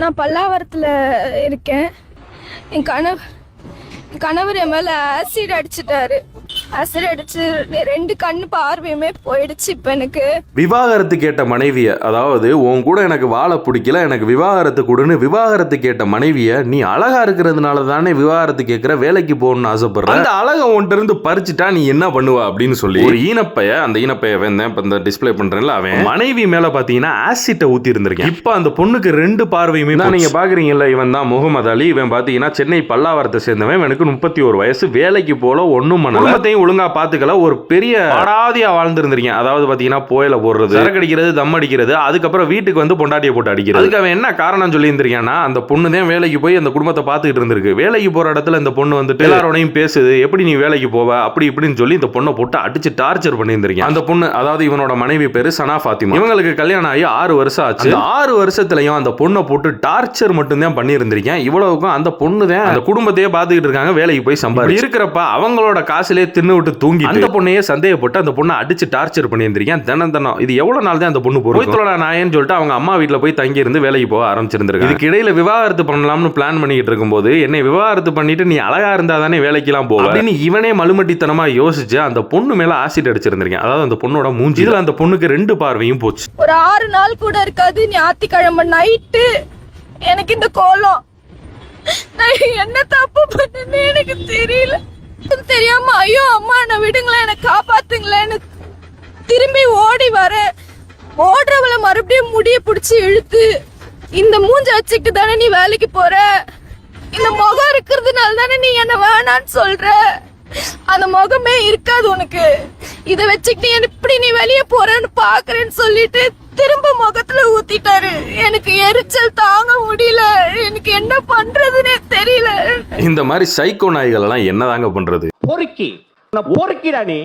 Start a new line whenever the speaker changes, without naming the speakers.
நான் பல்லாவரத்தில் இருக்கேன். என் கணவர் என் மேலே ஆசிட் அடிச்சிட்டாரு. ஆசிட் அடிச்சு 2 கண்ணு பார்வையுமே போயிடுச்சு. இப்போ எனக்கு
விவாகரத்து கேட்ட மனைவிய, அதாவது உன் கூட எனக்கு வாழ பிடிக்கல, எனக்கு விவாகரத்து கொடுன்னு விவாகரத்து கேட்ட மனைவிய, நீ அழகா இருக்கிறதுனால தானே விவாகரத்து கேட்கிற, வேலைக்கு போகணும்னு ஆசைப்படுற, அந்த அழகை உன்கிட்ட இருந்து பறிச்சுட்டா நீ என்ன பண்ணுவ அப்படின்னு சொல்லி ஒரு ஈனப்பைய, அந்த ஈனப்பைய வேந்தேன் இப்போ இந்த டிஸ்பிளே பண்றேன்ல, அவன் மனைவி மேல பாத்தீங்கன்னா ஆசிட்டை ஊத்தி இருந்திருக்கேன். இப்போ அந்த பொண்ணுக்கு 2 பார்வையுமே தான். நீங்க பாக்குறீங்கல்ல, இவன் தான் முகமது அலி. இவன் பாத்தீங்கன்னா சென்னை பல்லாவரத்தை சேர்ந்தவன். இவனுக்கு 31 வயசு, வேலைக்கு போல, ஒன்னும் பண்ணல, ஒழுங்கா பாத்துக்கல, ஒரு பெரிய படாதியா வாழ்ந்துருந்திருக்கேன். அதாவது பாத்தீங்கன்னா புயல போடுறது, சரக்கு அடிக்கிறது, தம் அடிக்கிறது, அதுக்கப்புறம் வீட்டுக்கு வந்து பொண்டாட்டியை போட்டு அடிக்கிறது. அதுக்கு அவன் என்ன காரணம் சொல்லி இருந்திருக்கான்னா, அந்த பொண்ணு தான் வேலைக்கு போய் அந்த குடும்பத்தை பார்த்துக்கிட்டு இருந்திருக்கு. வேலைக்கு போற இடத்துல இந்த பொண்ணு வந்துட்டு எல்லாரோடையும் பேசுது, எப்படி நீ வேலைக்கு போவ அப்படி இப்படின்னு சொல்லி இந்த பொண்ணை போட்டு அடிச்சு டார்ச்சர் பண்ணி இருந்திருக்கேன். அந்த பொண்ணு, அதாவது இவனோட மனைவி பேரு சனா ஃபாத்திமா. இவங்களுக்கு கல்யாணம் ஆகி 6 வருஷம் ஆச்சு. 6 வருஷத்துலயும் அந்த பொண்ணை போட்டு டார்ச்சர் மட்டும் தான் பண்ணி இருந்திருக்கேன். இவ்வளவுக்கும் அந்த பொண்ணு தான் அந்த குடும்பத்தையே பார்த்துக்கிட்டு இருக்காங்க, வேலைக்கு போய் சம்பாதி இருக்கிறப்ப அவங்களோட காசுலேயே தின்னு விட்டு தூங்கி அந்த பொண்ணையே சந்தேகப்பட்டு அந்த பொண்ணை அடிச்சு டார்ச்சர் பண்ணி இருந்திருக்கேன். தினம் இது எவ்வளவு நாள் தான் அந்த பொண்ணு போறோம் நாயன்னு சொல்லிட்டு அவங்க அம்மா வீட்டுல போய் தங்கி இருந்து வேலைக்கு போக ஆரம்பிச்சிருந்திருக்கு. இதுக்கு இடையில விவாகரத்து பண்ணலாம்னு பிளான் பண்ணிட்டு இருக்கும்போது, என்னை விவாகரத்து பண்ணிட்டு நீ அழகா இருந்தா தானே வேலைக்கெல்லாம் போவ அப்படின்னு இவனே மலுமட்டித்தனமா யோசிச்சு அந்த பொண்ணு மேல ஆசிட் அடிச்சிருந்திருக்கேன். அதாவது அந்த பொண்ணோட மூஞ்சில அந்த பொண்ணுக்கு 2 பார்வையும் போச்சு.
ஒரு 6 நாள் கூட இருக்காது. ஞாயிற்றுக்கிழமை நைட்டு எனக்கு இந்த கோலம், நான் என்ன தப்பு பண்ணேன்னு எனக்கு தெரியல. தெரியாம ஐயோ அம்மா நான் விடுங்களேன், எனக்கு காப்பாத்துங்களேன்னு திரும்பி ஓடி வர, ஓடுறவளை மறுபடியும் முடிய பிடிச்சி இழுத்து, இந்த மூஞ்ச வச்சுக்கிட்டு தானே நீ வேலைக்கு போற, இந்த முகம் இருக்கிறதுனால தானே நீ என்ன வேணான்னு சொல்ற, அந்த முகமே இருக்காது உனக்கு, இதை வச்சுக்கிட்டு எப்படி நீ வெளியே போறன்னு பாக்குறேன்னு சொல்லிட்டு திரும்ப முகத்துல ஊத்திட்டாரு. எனக்கு எரிச்சல் தாங்க முடியல, எனக்கு என்ன பண்றதுன்னே தெரியல.
இந்த மாதிரி சைக்கோ நாய்கள் எல்லாம் என்னதாங்க பண்றது?
பொறுக்கி பொறுக்கிடா நீ.